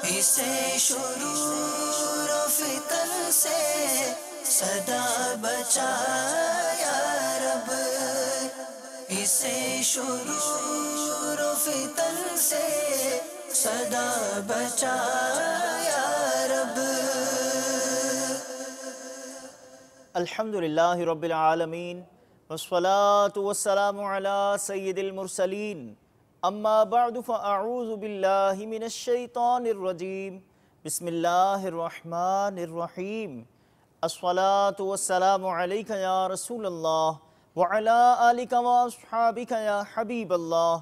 اسے شرور و فتن سے صدا بچا یا رب، اسے شرور و فتن سے صدا بچا یا رب۔ الحمدللہ رب العالمین والصلاة والسلام علی سید المرسلین، اما بعد فاعوذ باللہ من الشیطان الرجیم، بسم اللہ الرحمن الرحیم۔ الصلاة والسلام علیک یا رسول اللہ وعلی آلک واصحابک یا حبیب اللہ۔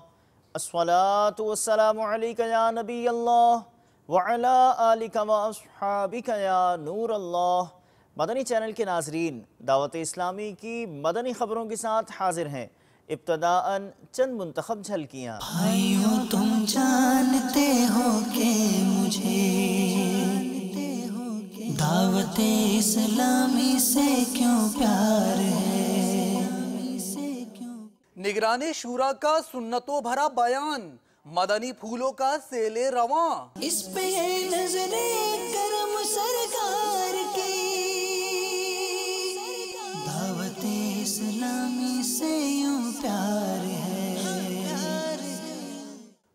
الصلاة والسلام علیک یا نبی اللہ وعلی آلک واصحابک یا نور اللہ۔ مدنی چینل کے ناظرین، دعوت اسلامی کی مدنی خبروں کے ساتھ حاضر ہیں۔ ابتداءً چند منتخب جھلکیاں۔ بھائیو تم جانتے ہو کہ مجھے دعوت اسلامی سے کیوں پیار ہے۔ نگران شورا کا سنتوں بھرا بیان، مدنی پھولوں کا سیل رواں۔ اس پہ ہے نظر کرم سرکار کی، دعوت اسلامی سے یوں پیار ہے۔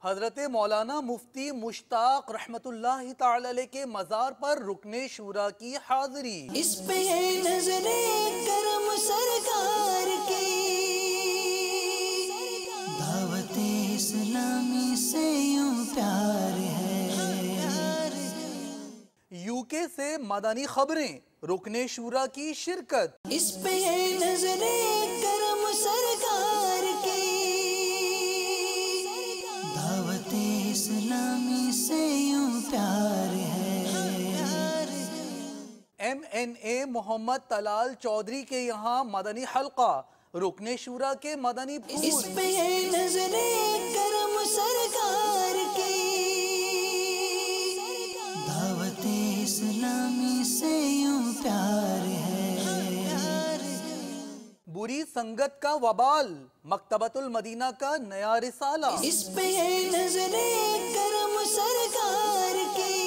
حضرت مولانا مفتی مشتاق رحمت اللہ تعالی علیہ کے مزار پر رکن شورا کی حاضری۔ اس پہ ہے نظر کرم سرکار کی، دعوت اسلامی سے یوں پیار ہے۔ یو کے سے مدنی خبریں، رکن شورا کی شرکت۔ اس پہ ہے نظر کرم سرکار کی، دعوت اسلامی سے یوں پیار ہے۔ ایم این اے محمد طلال چودھری کے یہاں مدنی حلقہ، رکن شورا کے مدنی پھول۔ اس پہ ہے نظر کرم سرکار کی، دعوت اسلامی سے یوں پیار ہے۔ بری سنگت کا وبال، مکتبۃ المدینہ کا نیا رسالہ۔ اس پہ ہے نظر کرم سرکار کی،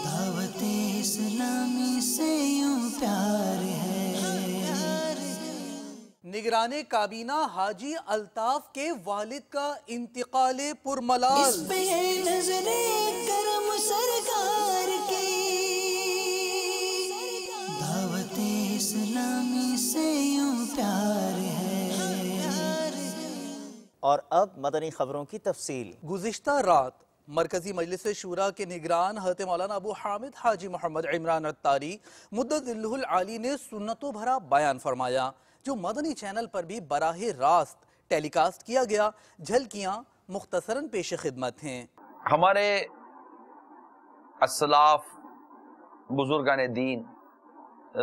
دعوت اسلامی سے یوں پیار ہے۔ نگران کابینہ حاجی الطاف کے والد کا انتقال پرملال۔ اس پہ ہے نظر کرم سرکار کی، دعوت اسلامی سے یوں پیار ہے۔ اور اب مدنی خبروں کی تفصیل۔ گزشتہ رات مرکزی مجلس شورا کے نگران حضرت مولانا ابو حامد حاجی محمد عمران عطاری مدت ذلہ العالی نے سنتوں بھرا بیان فرمایا، جو مدنی چینل پر بھی براہ راست ٹیلی کاسٹ کیا گیا۔ جھلکیاں مختصراً پیش خدمت ہیں۔ ہمارے اسلاف بزرگان دین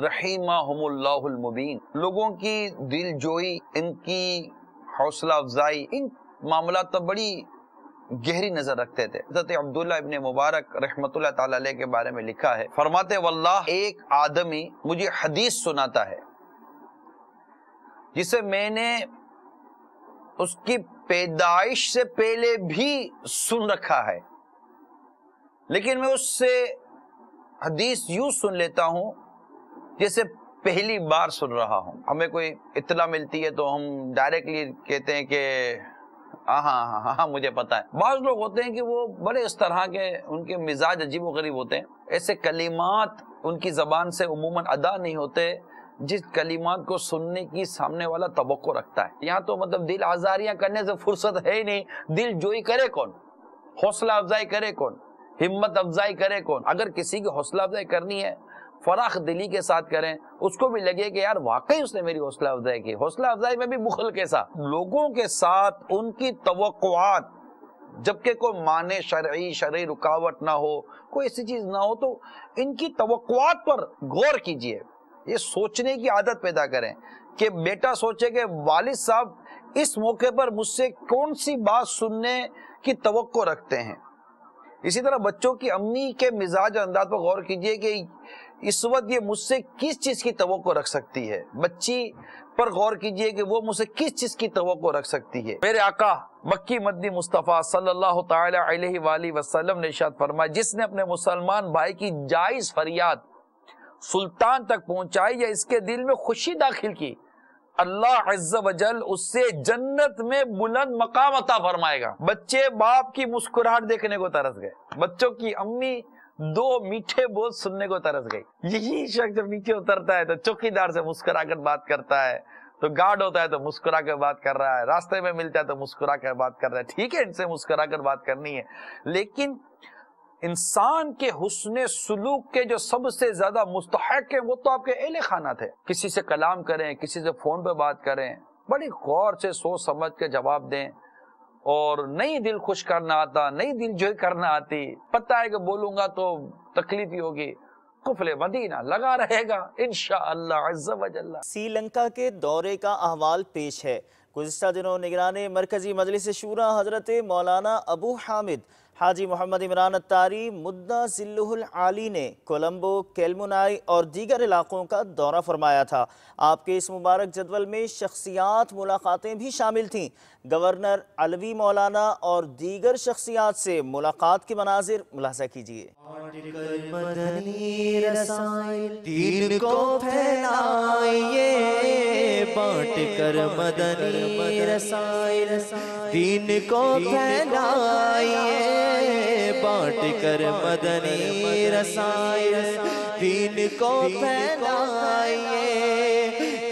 رحمہم اللہ المبین، لوگوں کی دل جوئی، ان کی حوصلہ افزائی، ان معاملات پر بڑی گہری نظر رکھتے تھے۔ حضرت عبداللہ ابن مبارک رحمت اللہ تعالی علیہ کے بارے میں لکھا ہے، فرماتے واللہ ایک آدمی مجھے حدیث سناتا ہے جسے میں نے اس کی پیدائش سے پہلے بھی سن رکھا ہے، لیکن میں اس سے حدیث یوں سن لیتا ہوں جیسے پہلی بار سن رہا ہوں۔ ہمیں کوئی اطلاع ملتی ہے تو ہم ڈائریکٹلی کہتے ہیں کہ ہاں مجھے پتا ہے۔ بعض لوگ ہوتے ہیں کہ وہ بڑے اس طرح کے، ان کے مزاج عجیب و غریب ہوتے ہیں، ایسے کلمات ان کی زبان سے عموماً ادا نہیں ہوتے جس کلمات کو سننے کی سامنے والا توقع رکھتا ہے۔ یہاں تو مطلب دل آزاریاں کرنے سے فرصت ہے ہی نہیں، دل جوئی کرے کون، حوصلہ افزائی کرے کون، ہمت افزائی کرے کون۔ اگر کسی کی حوصلہ افزائی کرنی ہے فراخ دلی کے ساتھ کریں، اس کو بھی لگے کہ یار واقعی اس نے میری حوصلہ افزائی کی۔ حوصلہ افزائی میں بھی بخل کے ساتھ، لوگوں کے ساتھ ان کی توقعات، جبکہ کوئی معنی شرعی رکاوٹ نہ ہو، کوئی ایسی چیز نہ ہو، تو ان کی توقعات پر غور کیجئے۔ یہ سوچنے کی عادت پیدا کریں کہ بیٹا سوچے کہ والد صاحب اس موقع پر مجھ سے کون سی بات سننے کی توقع رکھتے ہیں۔ اسی طرح بچوں کی امی کے مزاج انداز پر غور کیجئے کہ اس وقت یہ مجھ سے کس چیز کی توقع رکھ سکتی ہے۔ بچی پر غور کیجئے کہ وہ مجھ سے کس چیز کی توقع رکھ سکتی ہے۔ میرے آقا مکی مدنی مصطفیٰ صلی اللہ تعالی علیہ وآلہ وسلم نے ارشاد فرمایا جس نے اپنے مسلمان بھائی کی جائز فریاد سلطان تک پہنچائی یا اس کے دل میں خوشی داخل کی، اللہ عز و جل اس سے جنت میں بلند مقام عطا فرمائے گا۔ بچے باپ کی مسکراہٹ دیکھنے کو ترس گئے، بچوں کی امی دو میٹھے بول سننے کو ترس گئی۔ یہی شخص جب نیچے اترتا ہے تو چوکی دار سے مسکرا کر بات کرتا ہے، تو گارڈ ہوتا ہے تو مسکرا کر بات کر رہا ہے، راستے میں ملتا ہے تو مسکرا کر بات کر رہا ہے۔ ٹھیک ہے، ان سے مسکرا کر بات کرنی ہے، لیکن انسان کے حسن سلوک کے جو سب سے زیادہ مستحق ہیں وہ تو آپ کے اہل خانہ تھے۔ کسی سے کلام کریں، کسی سے فون پہ بات کریں، بڑی غور سے سوچ سمجھ کے جواب دیں، اور نہیں دل خوش کرنا آتا، نہیں دل جوئی کرنا آتی، پتہ ہے کہ بولوں گا تو تکلیف ہی ہوگی، قفل مدینہ لگا رہے گا انشاءاللہ عز و جل۔ سری لنکا کے دورے کا احوال پیش ہے۔ گزشتہ دنوں نگران مرکزی مجلس شورا حضرت مولانا ابو حامد حاجی محمد عمران اتاری مدہ ذلہ العالی نے کولمبو، کیلمنائی اور دیگر علاقوں کا دورہ فرمایا تھا۔ آپ کے اس مبارک جدول میں شخصیات ملاقاتیں بھی شامل تھیں۔ گورنر علوی مولانا اور دیگر شخصیات سے ملاقات کے مناظر ملاحظہ کیجیے۔ مدنی رسائل دین کو پھیلائیے، بانٹ کر مدنی رسائل دین کو پھیلائیے، بانٹ کر مدنی رسائل دین کو پھیلائیے،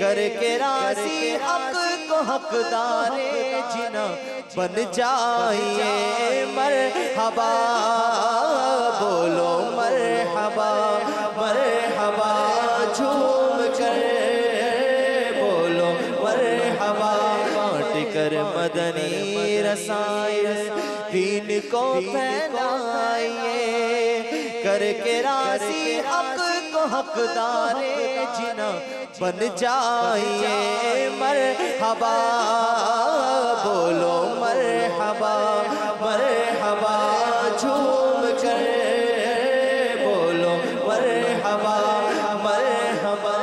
کر کے راضی حق کو حقدار جنا بن جائیے۔ مرحبا بولو مرحبا، مرحبا جھوم کر بولو مرحبا، بانٹ کر مدنی رسائل دین کو پھیلائیے، کر کے راضی حق کو حقدار جنا بن جائیے۔ مرحبا بولو مرحبا، مرحبا جھوم کر بولو مرحبا، مرحبا۔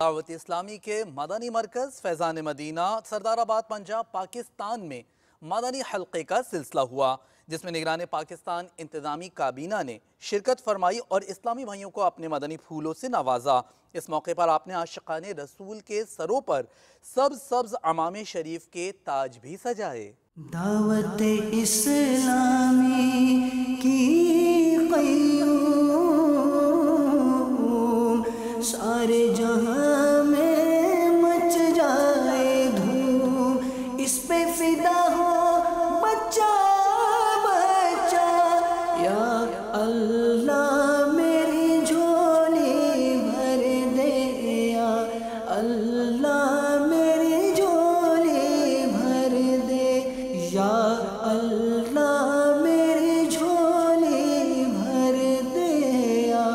دعوت اسلامی کے مدنی مرکز فیضان مدینہ سردار آباد پنجاب پاکستان میں مدنی حلقے کا سلسلہ ہوا، جس میں نگران پاکستان انتظامی کابینہ نے شرکت فرمائی اور اسلامی بھائیوں کو اپنے مدنی پھولوں سے نوازا۔ اس موقع پر آپ نے عاشقان رسول کے سروں پر سبز عمام شریف کے تاج بھی سجائے۔ دعوت اسلامی کی قیوم سارے جہاں میں مچ جائے دھوم، اس پہ فدا ہو بچہ بچہ، یا اللہ میری جھولی بھر دے، یا اللہ میری جھولی بھر دے، یا اللہ میری جھولی بھر دے، یا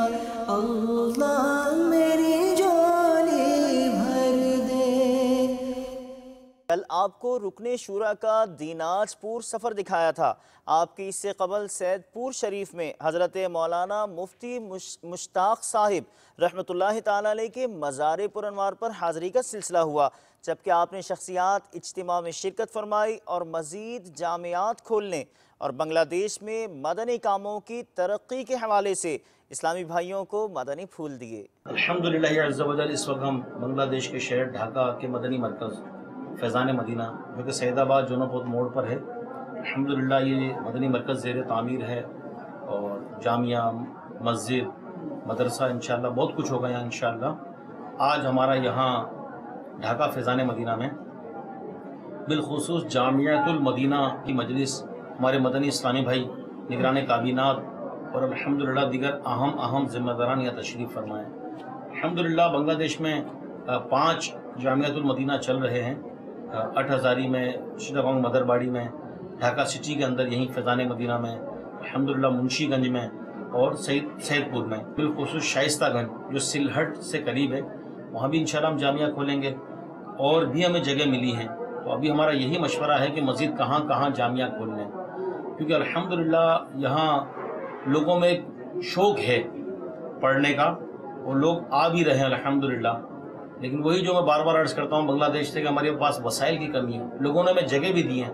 اللہ میری جھولی بھر دے۔ کل آپ کو رکن شورا کا دیناج پور سفر دکھایا تھا۔ آپ کی اس سے قبل سید پور شریف میں حضرت مولانا مفتی مشتاق صاحب رحمۃ اللہ تعالی علیہ کے مزار پر انوار پر حاضری کا سلسلہ ہوا، جبکہ آپ نے شخصیات اجتماع میں شرکت فرمائی اور مزید جامعات کھولنے اور بنگلہ دیش میں مدنی کاموں کی ترقی کے حوالے سے اسلامی بھائیوں کو مدنی پھول دیے۔ الحمدللہ عز و جل اس وقت ہم بنگلہ دیش کے شہر ڈھاکہ کے مدنی مرکز فیضان مدینہ جو کہ سید آباد جونپور موڑ پر ہے، الحمدللہ یہ مدنی مرکز زیر تعمیر ہے، اور جامعہ، مسجد، مدرسہ انشاءاللہ بہت کچھ ہوگا یہاں انشاءاللہ۔ آج ہمارا یہاں ڈھاکہ فیضان مدینہ میں بالخصوص جامعۃ المدینہ کی مجلس، ہمارے مدنی اسلامی بھائی نگران کابینات اور الحمدللہ دیگر اہم ذمہ داران یہاں تشریف فرمائے۔ الحمدللہ بنگلہ دیش میں 5 جامعۃ المدینہ چل رہے ہیں، 8 ہزاری میں، شیٹاگانگ مدرباڑی میں، ڈھاکہ سٹی کے اندر یہیں فیضان مدینہ میں، الحمدللہ منشی گنج میں اور سید پور میں، بالخصوص شائستہ گنج جو سلہٹ سے قریب ہے، وہاں بھی انشاءاللہ ہم جامعہ کھولیں گے، اور بھی ہمیں جگہ ملی ہیں۔ تو ابھی ہمارا یہی مشورہ ہے کہ مزید کہاں کہاں جامعہ کھول لیں، کیونکہ الحمدللہ یہاں لوگوں میں ایک شوق ہے پڑھنے کا، اور لوگ آ بھی رہے ہیں الحمدللہ، لیکن وہی جو میں بار بار عرض کرتا ہوں بنگلہ دیش سے کہ ہمارے پاس وسائل کی کمی ہے۔ لوگوں نے ہمیں جگہ بھی دی ہیں،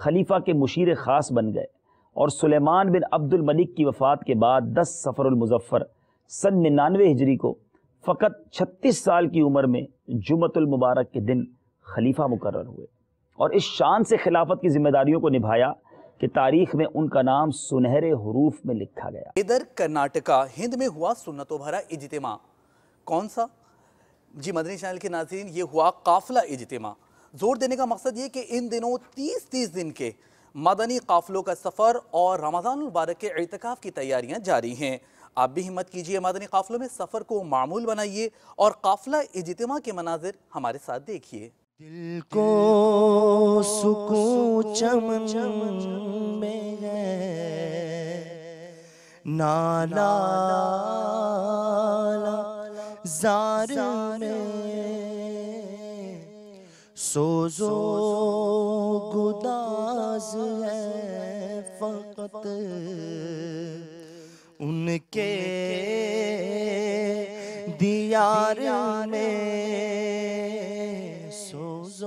خلیفہ کے مشیر خاص بن گئے اور سلیمان بن عبد الملک کی وفات کے بعد 10 صفر المظفر سن 99 ہجری کو فقط 36 سال کی عمر میں جمعۃ المبارک کے دن خلیفہ مقرر ہوئے اور اس شان سے خلافت کی ذمہ داریوں کو نبھایا کہ تاریخ میں ان کا نام سنہرے حروف میں لکھا گیا۔ ادھر کرناٹکا ہند میں ہوا سنتوں بھرا اجتماع، کون سا؟ جی مدنی چینل کے ناظرین، یہ ہوا قافلہ اجتماع۔ زور دینے کا مقصد یہ کہ ان دنوں 30 دن کے مدنی قافلوں کا سفر اور رمضان المبارک کے اعتکاف کی تیاریاں جاری ہیں۔ آپ بھی ہمت کیجئے، مدنی قافلوں میں سفر کو معمول بنائیے اور قافلہ اجتماع کے مناظر ہمارے ساتھ دیکھیے۔ دل کو سکون چمن میں ہے، نالا زار میں سوز و گداز ہے فقط ان کے دیار میں، سوز و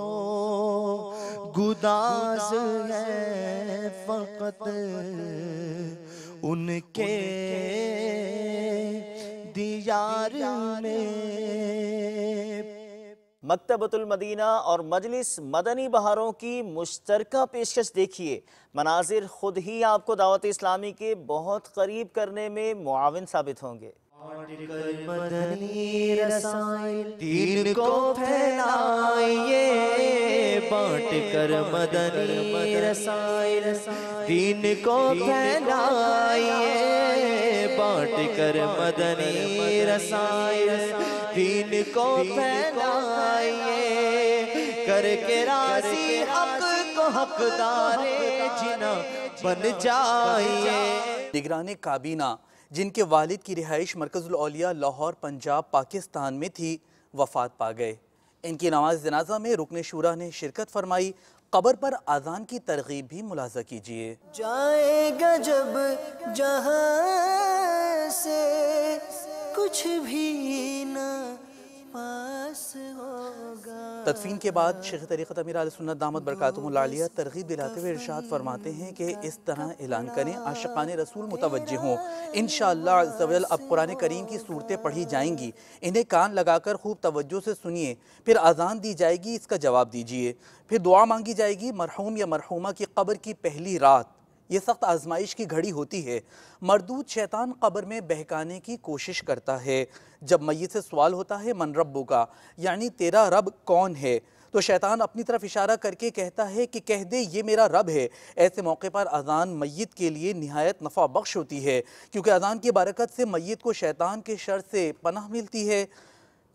گداز ہے فقط ان کے دیار میں۔ مکتبۃ المدینہ اور مجلس مدنی بہاروں کی مشترکہ پیشکش دیکھیے، مناظر خود ہی آپ کو دعوت اسلامی کے بہت قریب کرنے میں معاون ثابت ہوں گے۔ مدنی رسائل دین کو پھیلائیے، بانٹ کر مدنی رسائل دین کو پھیلائیے، بانٹ کر مدنی رسائل دین کو پھیلائیے، کر کے راضی حق کو حقدار جنا بن جائیے۔ نگران کابینہ جن کے والد کی رہائش مرکز الاولیاء لاہور پنجاب پاکستان میں تھی، وفات پا گئے۔ ان کی نماز جنازہ میں رکن شورا نے شرکت فرمائی۔ قبر پر اذان کی ترغیب بھی ملاحظہ کیجیے۔ جائے گا جب جہاں سے کچھ بھی نہ پاس ہوگا۔ تدفین کے بعد شیخ طریقت امیر اہل سنت دامت برکاتہم العالیہ ترغیب دلاتے ہوئے ارشاد فرماتے ہیں کہ اس طرح اعلان کریں، عاشقان رسول متوجہ ہوں۔ انشاءاللہ عز و جل اب قرآن کریم کی صورتیں پڑھی جائیں گی، انہیں کان لگا کر خوب توجہ سے سنیے، پھر اذان دی جائے گی، اس کا جواب دیجیے، پھر دعا مانگی جائے گی۔ مرحوم یا مرحومہ کی قبر کی پہلی رات یہ سخت آزمائش کی گھڑی ہوتی ہے۔ مردود شیطان قبر میں بہکانے کی کوشش کرتا ہے۔ جب میت سے سوال ہوتا ہے من ربو کا، یعنی تیرا رب کون ہے، تو شیطان اپنی طرف اشارہ کر کے کہتا ہے کہ کہہ دے یہ میرا رب ہے۔ ایسے موقع پر اذان میت کے لیے نہایت نفع بخش ہوتی ہے، کیونکہ اذان کی برکت سے میت کو شیطان کے شر سے پناہ ملتی ہے،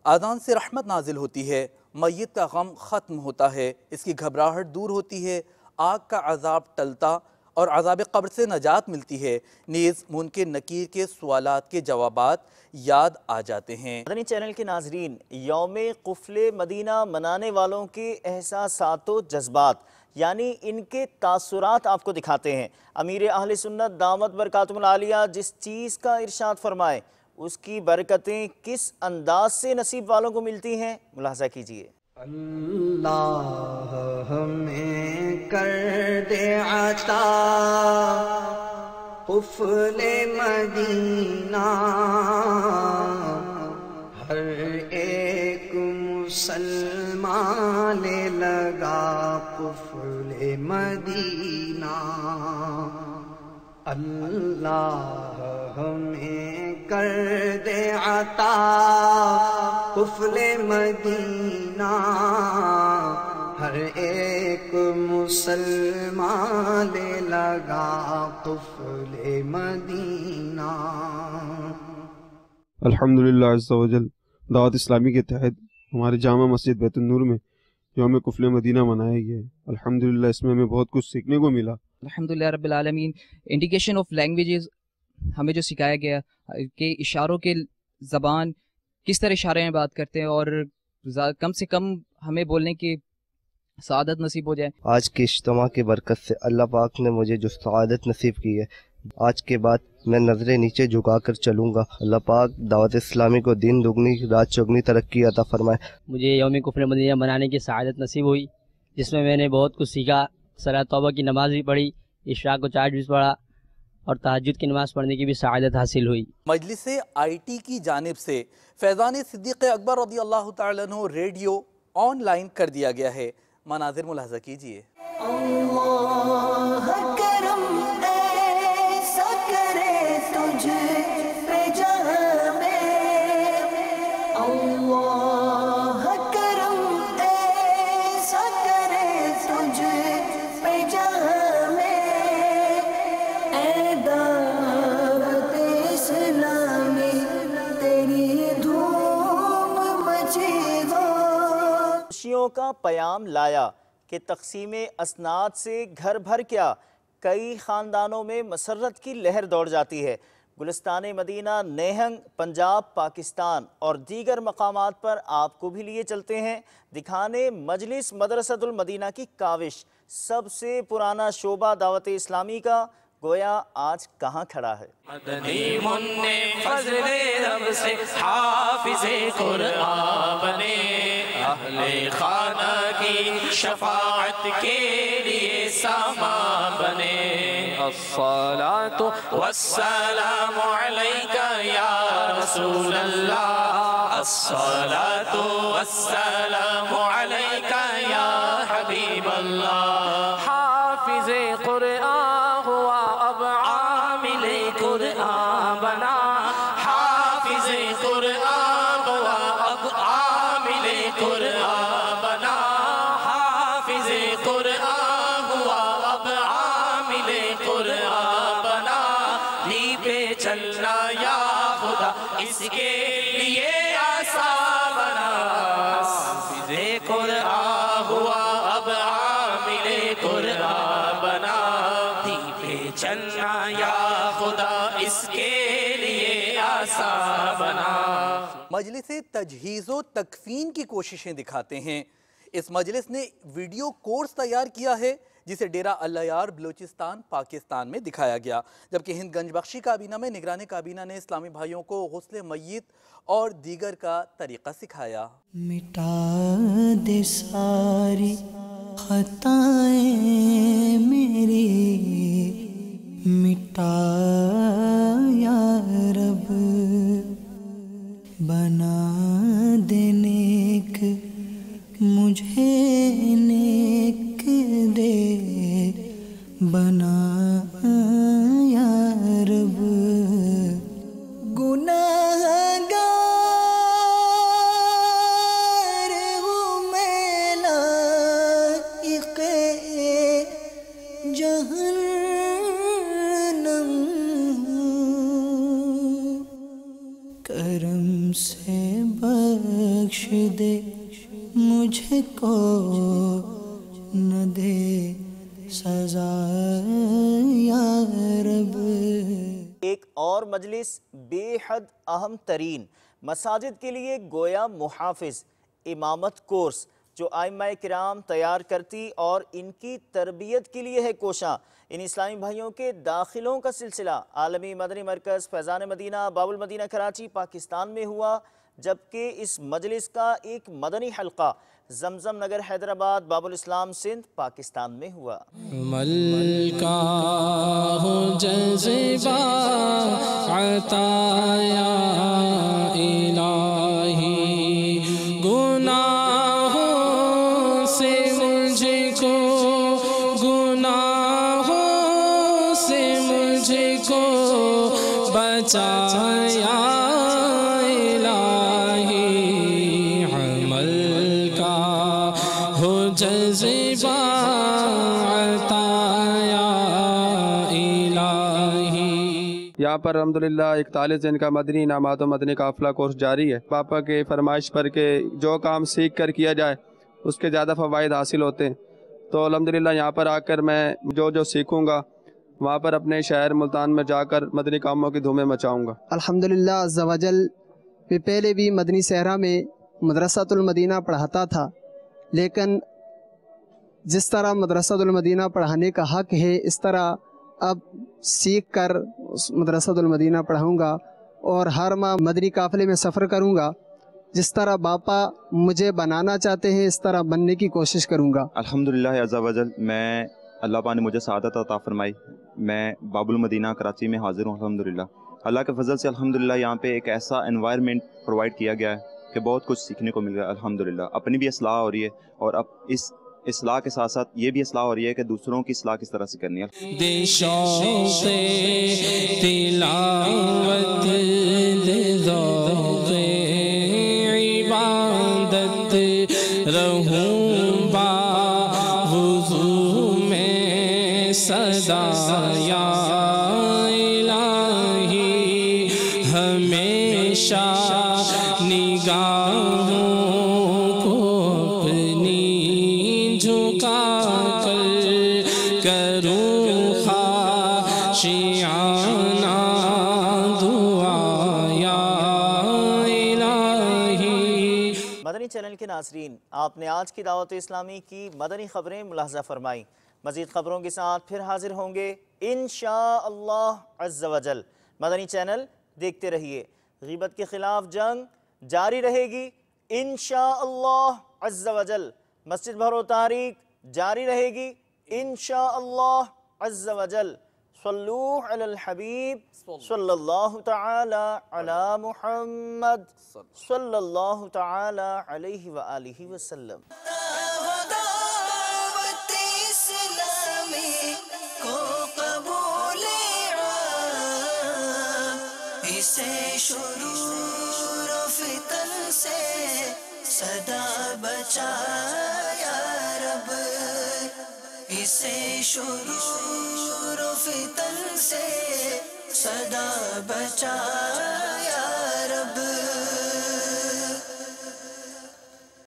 اذان سے رحمت نازل ہوتی ہے، میت کا غم ختم ہوتا ہے، اس کی گھبراہٹ دور ہوتی ہے، آگ کا عذاب ٹلتا اور عذاب قبر سے نجات ملتی ہے، نیز منکر نکیر کے سوالات کے جوابات یاد آ جاتے ہیں۔ مدنی چینل کے ناظرین، یوم قفل مدینہ منانے والوں کے احساسات و جذبات یعنی ان کے تاثرات آپ کو دکھاتے ہیں۔ امیر اہل سنت دامت برکاتہم العالیہ جس چیز کا ارشاد فرمائے اس کی برکتیں کس انداز سے نصیب والوں کو ملتی ہیں، ملاحظہ کیجیے۔ اللہ ہمیں کر دے عطا قفل مدینہ، ہر ایک مسلمان لے لگا قفل مدینہ۔ اللہ ہمیں کر دے عطا قفل مدینہ، ہر ایک مسلمان لے لگا قفل مدینہ۔ الحمدللہ عز و جل دعوت اسلامی کے تحت ہمارے جامع مسجد بیت النور میں یوم قفل مدینہ منایا گیا ہے۔ الحمدللہ اس میں ہمیں بہت کچھ سیکھنے کو ملا۔ الحمدللہ رب العالمین۔ انڈیکیشن آف لینگویجز ہمیں جو سکھایا گیا کہ اشاروں کے زبان کس طرح اشارے میں بات کرتے ہیں اور کم سے کم ہمیں بولنے کی سعادت نصیب ہو جائے۔ آج کے اجتماع کی برکت سے اللہ پاک نے مجھے جو سعادت نصیب کی ہے، آج کے بعد میں نظریں نیچے جھکا کر چلوں گا۔ اللہ پاک دعوت اسلامی کو دن دگنی رات چگنی ترقی عطا فرمائے۔ مجھے یوم قفل مدینہ منانے کی سعادت نصیب ہوئی، جس میں میں نے بہت کچھ سیکھا صلاۃ توبہ کی نماز بھی پڑھی، عشاء کو 4 جز پڑھا اور تہجد کی نماز پڑھنے کی بھی سعادت حاصل ہوئی۔ مجلس IT کی جانب سے فیضان صدیق اکبر رضی اللہ تعالیٰ عنہ ریڈیو آن لائن کر دیا گیا ہے، مناظر ملاحظہ کیجئے۔ اللہ کرم ایسا کرے تجھ پہ جہاں میں، اللہ کرم ایسا کرے تجھ پہ جہاں میں، اے دعوت اسلامی تیری دھوم مچی ہو۔ خوشیوں کا پیام لایا کہ تقسیم اسناد سے گھر بھر کیا، کئی خاندانوں میں مسرت کی لہر دوڑ جاتی ہے۔ گلستان مدینہ، نیہنگ، پنجاب، پاکستان اور دیگر مقامات پر آپ کو بھی لیے چلتے ہیں، دکھانے مجلس مدرسۃ المدینہ کی کاوش، سب سے پرانا شعبہ دعوت اسلامی کا گویا آج کہاں کھڑا ہے۔ مدنی منع فضل رب سے حافظ قرآن بنے، اہل خانہ کی شفاعت کے لیے سامان بنے۔ الصلاۃ والسلام علیک یا رسول اللہ، الصلاۃ والسلام علیک یا حبیب اللہ۔ حافظ قرآن ہوا اب عامل قرآن بنا، حافظ قرآن ہوا اب عامل قرآن بنا، حافظ قرآن ہوا اب عامل قرآن بنا۔ لی پہ چلنا یا خدا اس کے لیے آسان بنا، حافظ قرآن ہوا اب عامل قرآن بنا، لی پہ چلنا یا خدا اس کے لیے آسان بنا۔ مجلس تجہیز و تکفین کی کوششیں دکھاتے ہیں۔ اس مجلس نے ویڈیو کورس تیار کیا ہے جسے ڈیرہ اللہ یار بلوچستان پاکستان میں دکھایا گیا، جبکہ ہند گنج بخشی کابینہ میں نگران کابینہ نے اسلامی بھائیوں کو غسل میت اور دیگر کا طریقہ سکھایا۔ مٹا دے ساری خطائیں میری، مٹا یا رب، بنا دے نیک مجھے نیک دے، بنا یا رب۔ گناہ گار ہوں میں لائق جہنم، کرم سے بخش دے مجھے کو، نہ دے سزا یا رب۔ ایک اور مجلس بے حد اہم ترین، مساجد کے لیے گویا محافظ، امامت کورس جو ائمہ کرام تیار کرتی اور ان کی تربیت کے لیے ہے کوشاں۔ ان اسلامی بھائیوں کے داخلوں کا سلسلہ عالمی مدنی مرکز فیضان مدینہ باب المدینہ کراچی پاکستان میں ہوا، جبکہ اس مجلس کا ایک مدنی حلقہ زمزم نگر حیدرآباد باب الاسلام سندھ پاکستان میں ہوا۔ ملکہ ہو جذبہ عطایا الہی، گناہوں سے مجھ کو، گناہوں سے مجھ کو بچایا جذبہ عطایا الہی۔ یہاں پر الحمدللہ 41 دن کا مدنی انعامات و مدنی قافلہ کورس جاری ہے۔ پاپا کے فرمائش پر کہ جو کام سیکھ کر کیا جائے اس کے زیادہ فوائد حاصل ہوتے ہیں، تو الحمدللہ یہاں پر آ کر میں جو سیکھوں گا وہاں پر اپنے شہر ملتان میں جا کر مدنی کاموں کی دھومیں مچاؤں گا۔ الحمدللہ عز و جل میں پہلے بھی مدنی صحرا میں مدرسۃ المدینہ پڑھاتا تھا، لیکن جس طرح مدرسۃ المدینہ پڑھانے کا حق ہے اس طرح اب سیکھ کر مدرسۃ المدینہ پڑھاؤں گا، اور ہر ماہ مدنی قافلے میں سفر کروں گا۔ جس طرح باپا مجھے بنانا چاہتے ہیں اس طرح بننے کی کوشش کروں گا۔ الحمدللہ عز و جل میں اللہ پاک نے مجھے سعادت عطا فرمائی. میں باب المدینہ کراچی میں حاضر ہوں الحمدللہ. اللہ کے فضل سے الحمدللہ یہاں پہ ایک ایسا انوائرمنٹ پرووائڈ کیا گیا ہے کہ بہت کچھ سیکھنے کو مل گیا الحمدللہ. اپنی بھی اصلاح ہو رہی ہے اور اب اس اصلاح کے ساتھ ساتھ یہ بھی اصلاح ہو رہی ہے کہ دوسروں کی اصلاح کس طرح سے کرنی ہے. عبادت رہوں با وضو میں صدا یا الہی ہمیشہ نگاہوں کو اپنی جھکا کر کروں خاشعانہ دعا یا الہی. مدنی چینل کے ناظرین، آپ نے آج کی دعوت اسلامی کی مدنی خبریں ملاحظہ فرمائی. مزید خبروں کے ساتھ پھر حاضر ہوں گے انشاءاللہ عز و جل. مدنی چینل دیکھتے رہیے. غیبت کے خلاف جنگ جاری رہے گی انشاءاللہ عز و جل. مسجد بھرو تحریک جاری رہے گی انشاءاللہ عز و جل. صلو علی الحبیب صلی اللہ تعالی علی محمد صلی اللہ تعالی علیہ وآلہ وسلم. دعوت اسلامی کو قبول عام، اسے شرور و فتن سے صدا بچا یا رب، اسے شرور و فتن سے صدا بچا